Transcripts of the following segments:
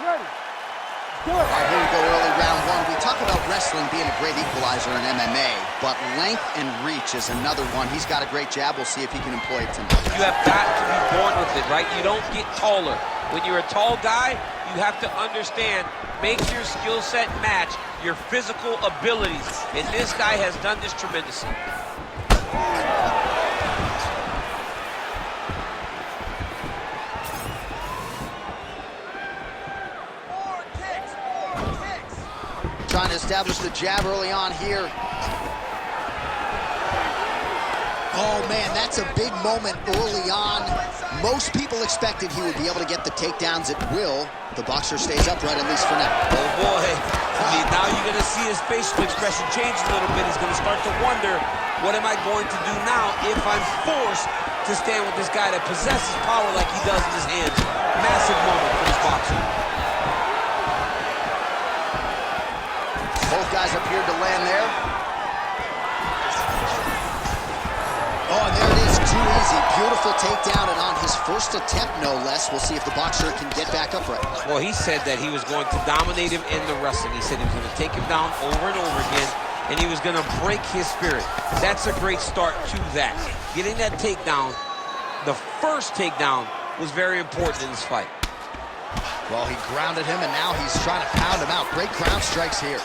All right, here we go, early round one. We talk about wrestling being a great equalizer in MMA, but length and reach is another one. He's got a great jab. We'll see if he can employ it tonight. You have got to be born with it, right? You don't get taller. When you're a tall guy, you have to understand, make your skill set match your physical abilities. And this guy has done this tremendously. Trying to establish the jab early on here. Oh, man, that's a big moment early on. Most people expected he would be able to get the takedowns at will. The boxer stays upright, at least for now. Oh, boy. I mean, now you're going to see his facial expression change a little bit. He's going to start to wonder, what am I going to do now if I'm forced to stand with this guy that possesses power like he does in his hands? Massive moment for this boxer. Both guys appeared to land there. Oh, and there it is, too easy. Beautiful takedown, and on his first attempt, no less. We'll see if the boxer can get back upright. Well, he said that he was going to dominate him in the wrestling. He said he was going to take him down over and over again, and he was going to break his spirit. That's a great start to that. Getting that takedown, the first takedown, was very important in this fight. Well, he grounded him, and now he's trying to pound him out. Great ground strikes here.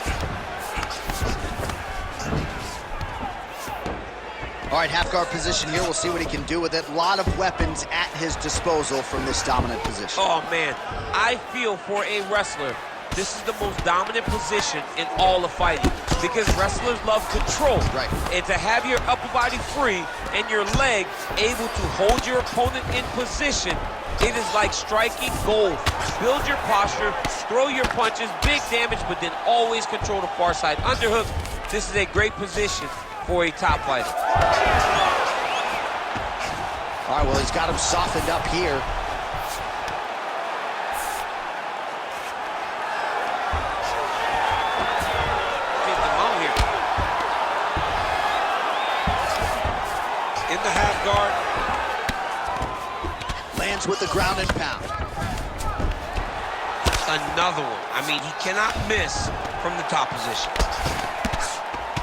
All right, half guard position here. We'll see what he can do with it. A lot of weapons at his disposal from this dominant position. Oh, man. I feel for a wrestler, this is the most dominant position in all of fighting because wrestlers love control. Right. And to have your upper body free and your leg able to hold your opponent in position, it is like striking gold. Build your posture, throw your punches, big damage, but then always control the far side underhook. This is a great position for a top fighter. All right, well, he's got him softened up here. Get them out here. In the half guard. Lands with the ground and pound. Another one. I mean, he cannot miss from the top position.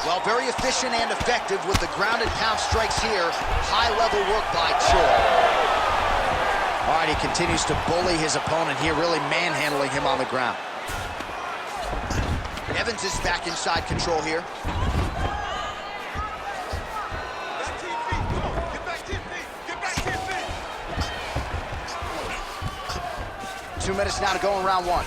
Well, very efficient and effective with the ground and pound strikes here. High-level work by Choi. All right, he continues to bully his opponent here, really manhandling him on the ground. Evans is back inside control here. Get 2 minutes now to go in round one.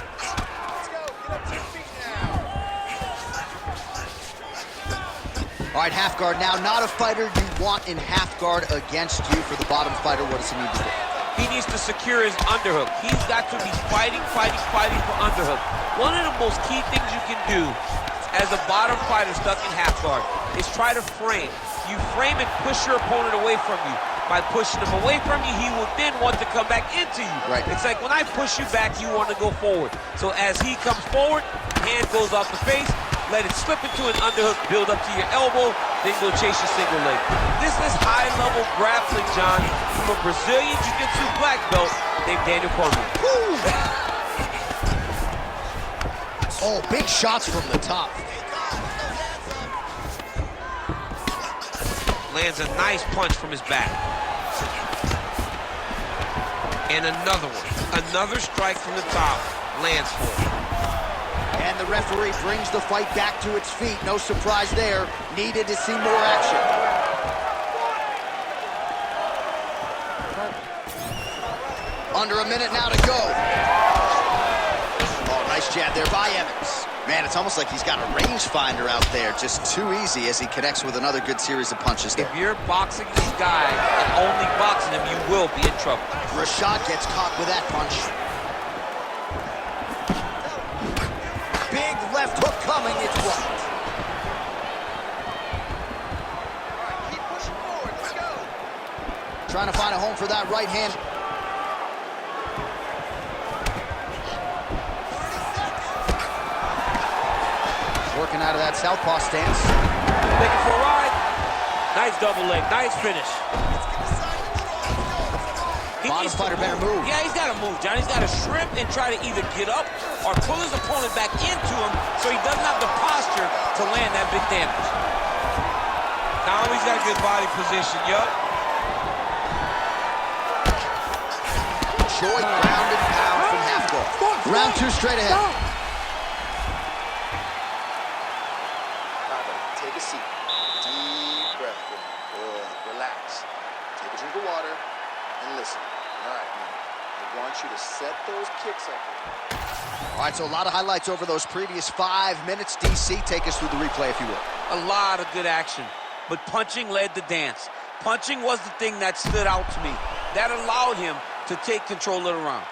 All right, half guard now. Not a fighter you want in half guard against you. For the bottom fighter, what does he need to do? He needs to secure his underhook. He's got to be fighting for underhook. One of the most key things you can do as a bottom fighter stuck in half guard is try to frame. You frame and push your opponent away from you. By pushing him away from you, he will then want to come back into you. Right. It's like when I push you back, you want to go forward. So as he comes forward, hand goes off the face, let it slip into an underhook, build up to your elbow, then go chase your single leg. This is high-level grappling, John, from a Brazilian Jiu-Jitsu black belt named Daniel Cormier. Oh, big shots from the top. Lands a nice punch from his back. And another one. Another strike from the top. Lands for him. And the referee brings the fight back to its feet. No surprise there. Needed to see more action. Under a minute now to go. Oh, nice jab there by Evans. Man, it's almost like he's got a rangefinder out there. Just too easy as he connects with another good series of punches there. If you're boxing this guy and only boxing him, you will be in trouble. Rashad gets caught with that punch. Big left hook coming, it's blocked. All right, keep pushing forward, let's go. Trying to find a home for that right hand. Working out of that southpaw stance. Looking for a ride. Nice double leg, nice finish. Bottom fighter better move. Yeah, he's got to move, John. He's got to shrimp and try to either get up or pull his opponent back into him so he doesn't have the posture to land that big damage. Now he's got a good body position, yup. Choi ground and pound from half guard. Round 2 straight ahead. Take a seat. Deep breath. Good. Relax. Take a drink of water and listen. All right, man. I want you to set those kicks up. All right, so a lot of highlights over those previous 5 minutes. DC, take us through the replay, if you will. A lot of good action, but punching led the dance. Punching was the thing that stood out to me. That allowed him to take control of the round.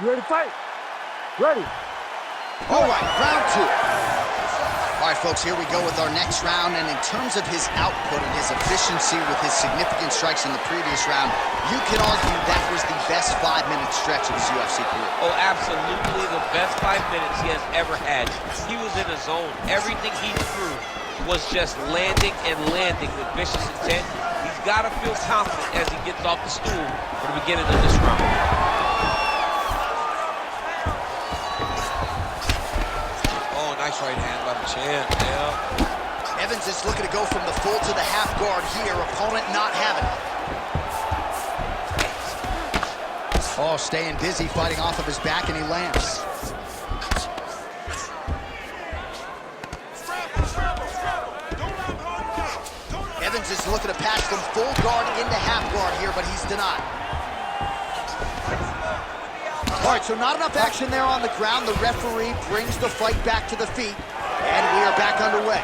You ready to fight? Ready. All right, round 2. All right, folks, here we go with our next round. And in terms of his output and his efficiency with his significant strikes in the previous round, you can argue that was the best 5-minute stretch of his UFC career. Oh, absolutely the best 5 minutes he has ever had. He was in a zone. Everything he threw was just landing and landing with vicious intent. He's got to feel confident as he gets off the stool for the beginning of this round. Nice right hand by the champ, yeah. Evans is looking to go from the full to the half guard here. Opponent not having it. Oh, staying busy, fighting off of his back, and he lands. Evans is looking to pass from full guard into half guard here, but he's denied. All right, so not enough action there on the ground. The referee brings the fight back to the feet, and we are back underway.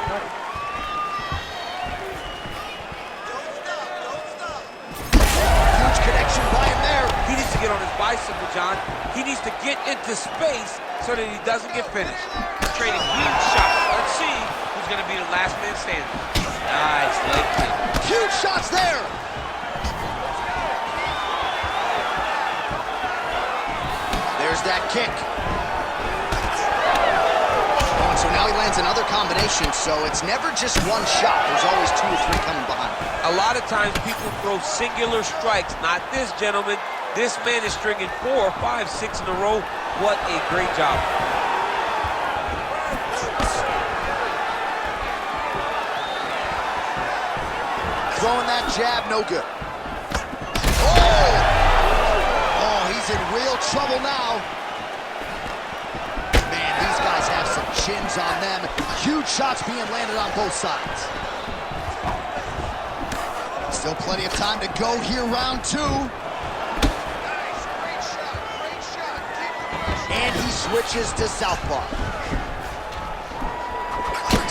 Huge connection by him there. He needs to get on his bicycle, John. He needs to get into space so that he doesn't get finished. He's trading huge shots. Let's see who's going to be the last man standing. Nice leg kick. Huge shots there. There's that kick. Oh, and so now he lands another combination, so it's never just one shot. There's always 2 or 3 coming behind. A lot of times people throw singular strikes. Not this gentleman. This man is stringing 4, 5, 6 in a row. What a great job. Throwing that jab, no good. Oh! He's in real trouble now. Man, these guys have some chins on them. Huge shots being landed on both sides. Still plenty of time to go here, round 2. Great shot. And he switches to southpaw.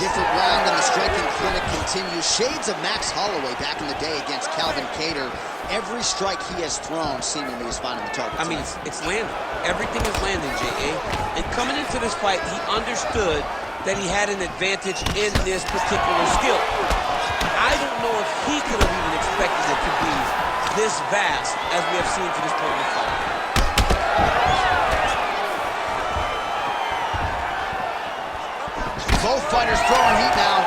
Different round and the striking clinic continues. Shades of Max Holloway back in the day against Calvin Kattar. Every strike he has thrown seemingly is finding the target. I mean, it's landing. Everything is landing, J.A. And coming into this fight, he understood that he had an advantage in this particular skill. I don't know if he could have even expected it to be this vast as we have seen to this point in the fight. Both fighters throwing heat now.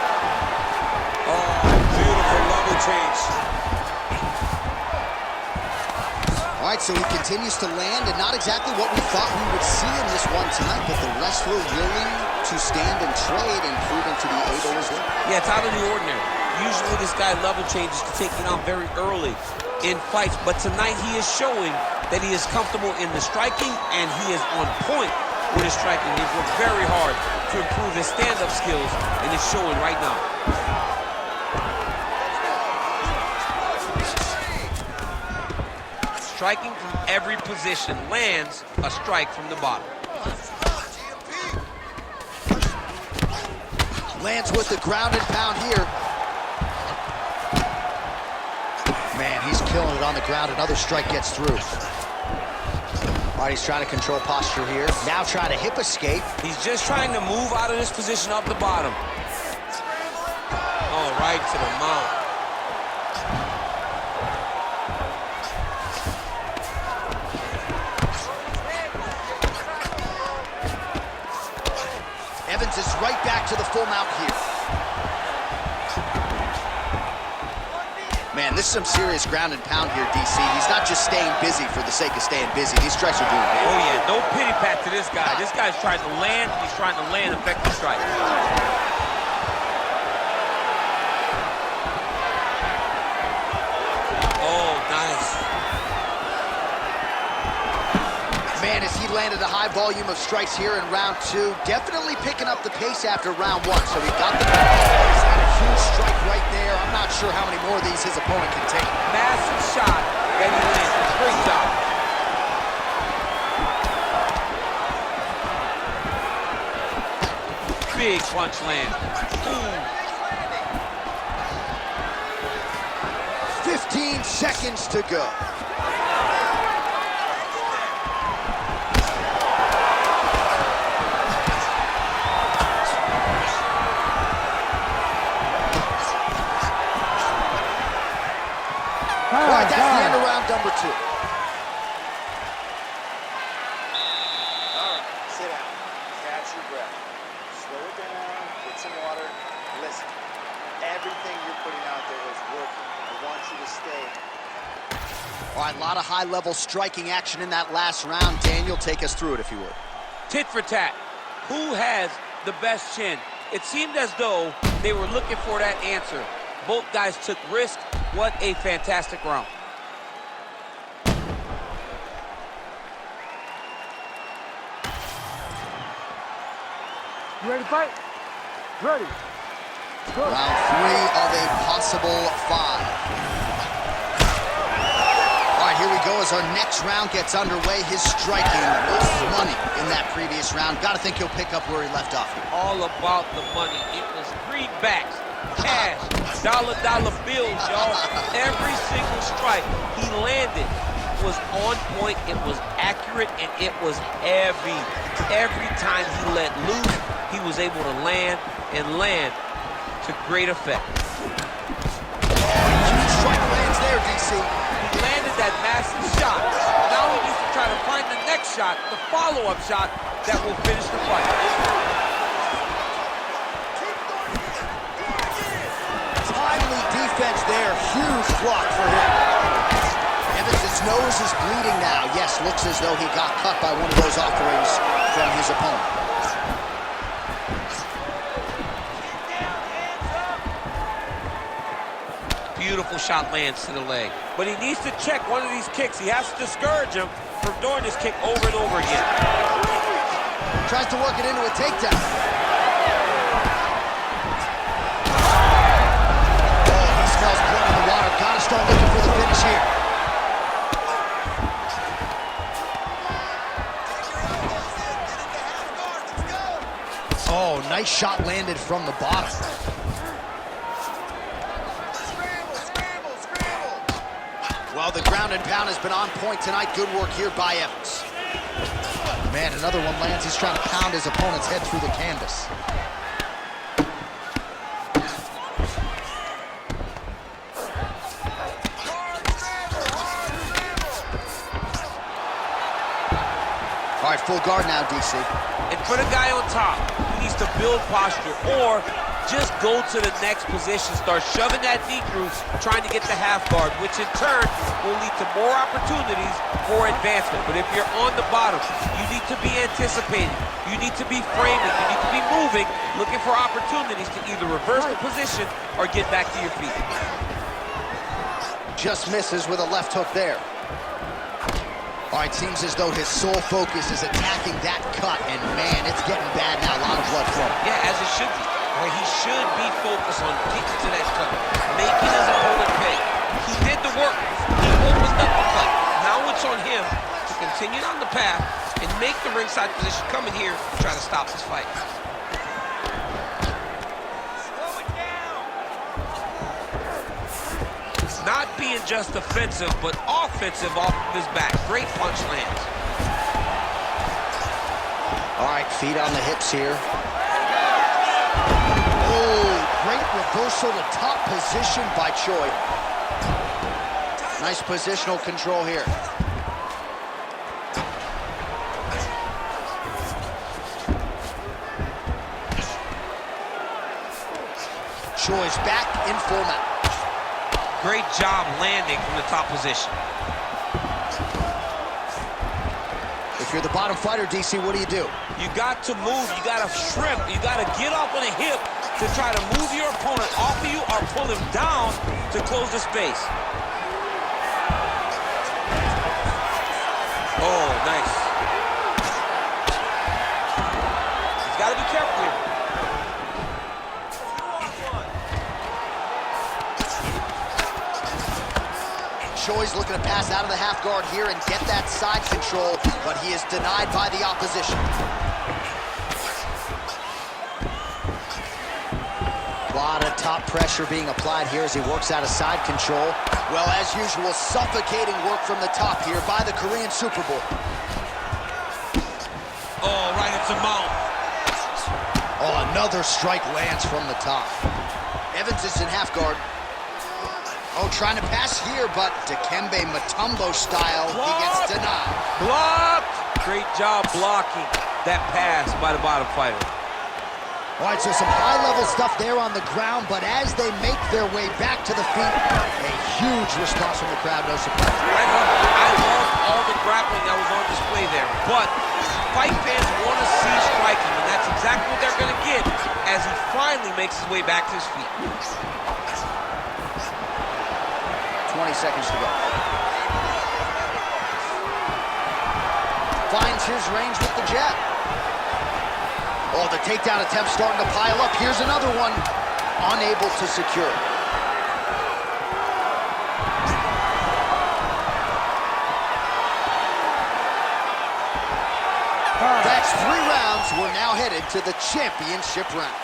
Oh, beautiful level change. All right, so he continues to land, and not exactly what we thought we would see in this one tonight, but the wrestler willing to stand and trade and proving to be able as well. Yeah, it's out of the ordinary. Usually this guy level changes to take it on very early in fights, but tonight he is showing that he is comfortable in the striking, and he is on point with his striking. He's worked very hard to improve his stand-up skills, and it's showing right now. Striking from every position, lands a strike from the bottom. Lands with the ground and pound here. Man, he's killing it on the ground. Another strike gets through. All right, he's trying to control posture here. Now trying to hip escape. He's just trying to move out of this position up the bottom. Oh, right to the mount. Evans is right to the full mount here. Man, this is some serious ground and pound here, DC. He's not just staying busy for the sake of staying busy. These strikes are doing damage. Oh, yeah, no pity pat to this guy. This guy's trying to land. He's trying to land effective strikes. Oh, nice. Man, as he landed a high volume of strikes here in round two, definitely picking up the pace after round one. So he got the he's had a huge strike right there. I'm not sure how many more of these his opponent can take. Massive shot that he landed. Great job. Big punch land. Ooh. 15 seconds to go. All right, that's the end of round number two. All right, sit down. Catch your breath. Slow it down. Get some water. Listen, everything you're putting out there is working. I want you to stay. All right, a lot of high-level striking action in that last round. Daniel, take us through it, if you would. Tit for tat. Who has the best chin? It seemed as though they were looking for that answer. Both guys took risk. What a fantastic round. You ready to fight? Ready. Go. Round three of a possible five. All right, here we go as our next round gets underway. His striking was money in that previous round. Got to think he'll pick up where he left off here. All about the money. It was greenbacks, cash, dollar bills, y'all. Every single strike he landed was on point. It was accurate, and it was heavy. Every time he let loose, he was able to land to great effect. Huge strike lands there, DC. He landed that massive shot. Now he needs to try to find the next shot, the follow-up shot that will finish the fight. Timely defense there. Huge block for him. Evans' nose is bleeding now. Yes, looks as though he got cut by one of those offerings from his opponent. Beautiful shot lands to the leg. But he needs to check one of these kicks. He has to discourage him from doing this kick over and over again. Tries to work it into a takedown. Oh, he smells blood in the water. Gotta start looking for the finish here. Oh, nice shot landed from the bottom. Well, the ground and pound has been on point tonight. Good work here by Evans. Man, another one lands. He's trying to pound his opponent's head through the canvas. All right, full guard now, DC. And for the guy on top, he needs to build posture or just go to the next position, start shoving that knee through, trying to get the half guard, which in turn will lead to more opportunities for advancement. But if you're on the bottom, you need to be anticipating, you need to be framing, you need to be moving, looking for opportunities to either reverse the position or get back to your feet. Just misses with a left hook there. All right, seems as though his sole focus is attacking that cut, and man, it's getting bad now. A lot of blood flowing. Yeah, as it should be. Where he should be focused on getting to that cut, making his opponent pay. He did the work. He opened up the cut. Now it's on him to continue down the path and make the ringside position come in here and try to stop this fight. Slow it down. Not being just defensive, but offensive off of his back. Great punch lands. All right, feet on the hips here. Oh, great reversal to top position by Choi. Nice positional control here. Choi's back in full mount. Great job landing from the top position. If you're the bottom fighter, DC, what do? You got to move, you got to shrimp, you got to get off on a hip to try to move your opponent off of you or pull him down to close the space. Oh, nice. He's got to be careful here. Choi's looking to pass out of the half guard here and get that side control, but he is denied by the opposition. A lot of top pressure being applied here as he works out of side control. Well, as usual, suffocating work from the top here by the Korean Super Bowl. Oh, right into mount. Oh, another strike lands from the top. Evans is in half guard. Oh, trying to pass here, but Dikembe Mutombo style, he gets denied. Blocked! Great job blocking that pass by the bottom fighter. All right, so some high-level stuff there on the ground, but as they make their way back to the feet, a huge response from the crowd, no surprise. I love all the grappling that was on display there, but fight fans want to see striking, and that's exactly what they're going to get as he finally makes his way back to his feet. 20 seconds to go. Finds his range with the jab. Oh, the takedown attempt starting to pile up. Here's another one. Unable to secure it. That's 3 rounds. We're now headed to the championship rounds.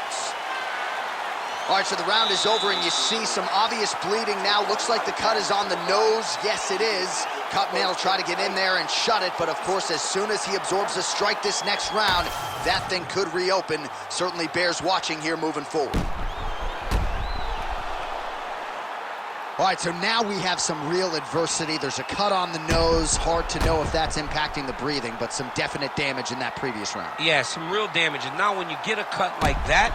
All right, so the round is over, and you see some obvious bleeding now. Looks like the cut is on the nose. Yes, it is. Cutman will try to get in there and shut it, but of course, as soon as he absorbs a strike this next round, that thing could reopen. Certainly bears watching here moving forward. All right, so now we have some real adversity. There's a cut on the nose. Hard to know if that's impacting the breathing, but some definite damage in that previous round. Yeah, some real damage. And now when you get a cut like that,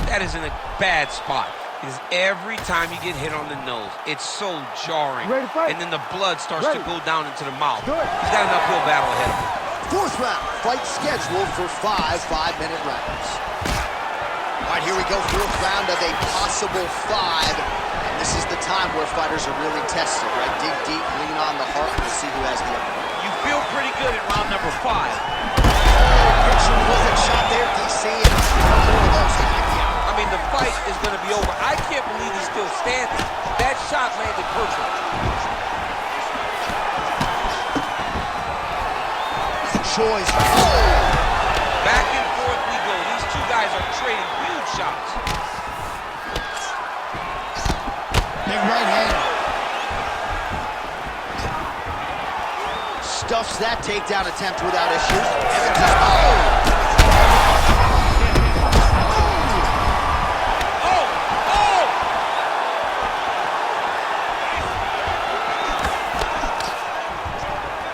that is in a bad spot. Because every time you get hit on the nose, it's so jarring. And then the blood starts to go down into the mouth. He's got an uphill battle ahead of him. 4th round, fight scheduled for 5 5-minute rounds. All right, here we go, 4th round of a possible 5. And this is the time where fighters are really tested, right? Dig deep, lean on the heart, and see who has the upper hand. You feel pretty good at round number 5. Picture perfect shot there, DC, and more of those to get the out. I mean, the fight is going to be over. I can't believe he's still standing. That shot landed perfect. Choi's. Back and forth we go. These two guys are trading huge shots. Big right hand. Stuffs that takedown attempt without issues. Evans is,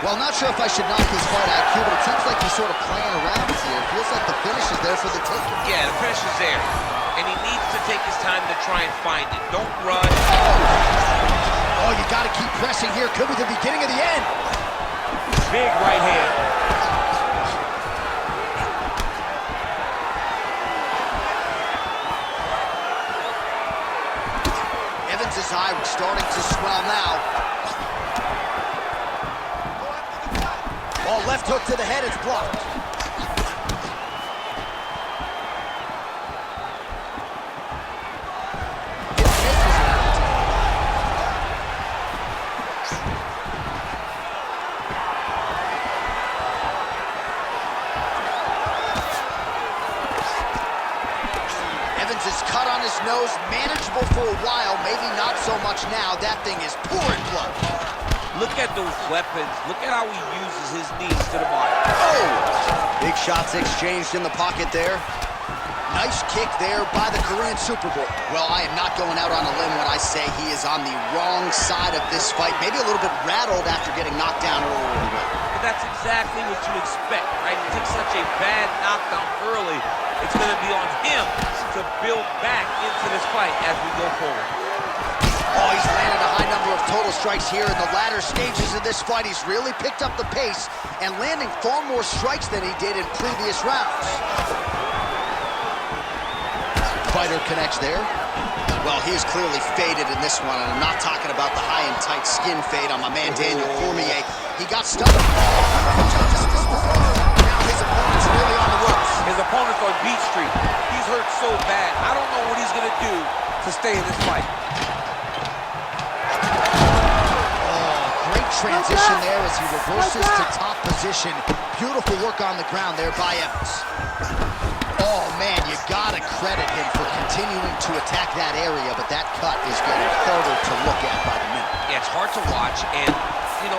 Well, not sure if I should knock his fight IQ, but it seems like he's sort of playing around here. It feels like the finish is there for the taking. Yeah, the finish is there. And he needs to take his time to try and find it. Don't rush. Oh, you got to keep pressing here. Could be the beginning of the end. Big right hand. Evans' eye starting to swell now. Oh, left hook to the head, it's blocked. It misses out. Evans is cut on his nose, manageable for a while, maybe not so much now. That thing is pouring blood. Look at those weapons. Look at how he uses his knees to the body. Oh! Big shots exchanged in the pocket there. Nice kick there by the Korean Super Bowl. Well, I am not going out on a limb when I say he is on the wrong side of this fight. Maybe a little bit rattled after getting knocked down earlier in the game. But that's exactly what you expect, right? You take such a bad knockdown early, it's going to be on him to to build back into this fight as we go forward. Oh, he's landed a high number of total strikes here in the latter stages of this fight. He's really picked up the pace and landing far more strikes than he did in previous rounds. Fighter connects there. Well, he is clearly faded in this one, and I'm not talking about the high and tight skin fade on my man Daniel Cormier. He got stuck. Now his opponent's really on the ropes. His opponent's on beat street. He's hurt so bad. I don't know what he's going to do to stay in this fight. Transition there as he reverses to top position. Beautiful work on the ground there by Evans. Oh man, you gotta credit him for continuing to attack that area, but that cut is getting harder to look at by the minute. Yeah, it's hard to watch, and you know,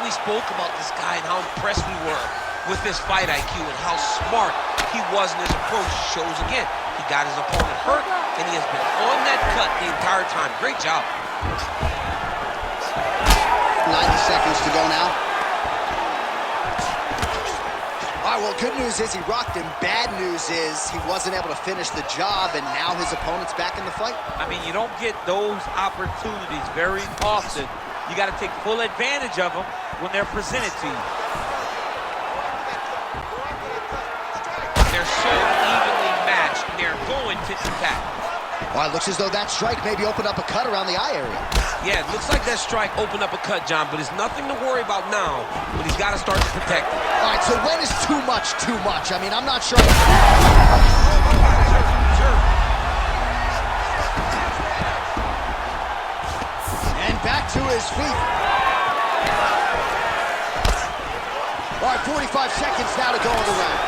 we spoke about this guy and how impressed we were with his fight IQ and how smart he was in his approach. Shows again, he got his opponent hurt, and he has been on that cut the entire time. Great job. 90 seconds to go now. All right, well, good news is he rocked him. Bad news is he wasn't able to finish the job, and now his opponent's back in the fight. I mean, you don't get those opportunities very often. You got to take full advantage of them when they're presented to you. They're so evenly matched, and they're going tit-for-tat. Well, it looks as though that strike maybe opened up a cut around the eye area. Yeah, it looks like that strike opened up a cut, John, but it's nothing to worry about now, but he's got to start to protect it. All right, so when is too much too much? I mean, I'm not sure. And back to his feet. All right, 45 seconds now to go in the round.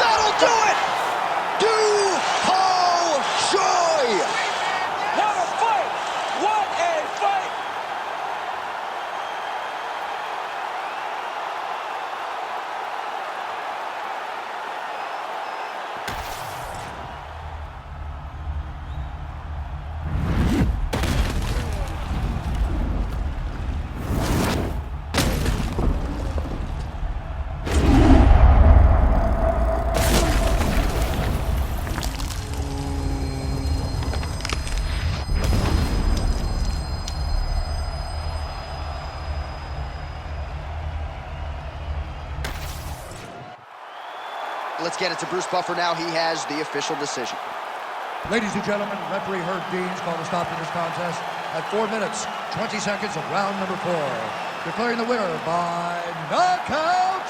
That'll do it! Let's get it to Bruce Buffer now. He has the official decision. Ladies and gentlemen, referee Herb Dean's called a stop to this contest at 4 minutes, 20 seconds of round number 4. Declaring the winner by knockout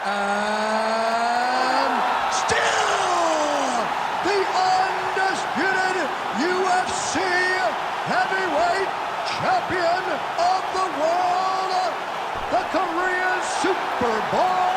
and still the undisputed UFC heavyweight champion of the world, the Korean Superboy,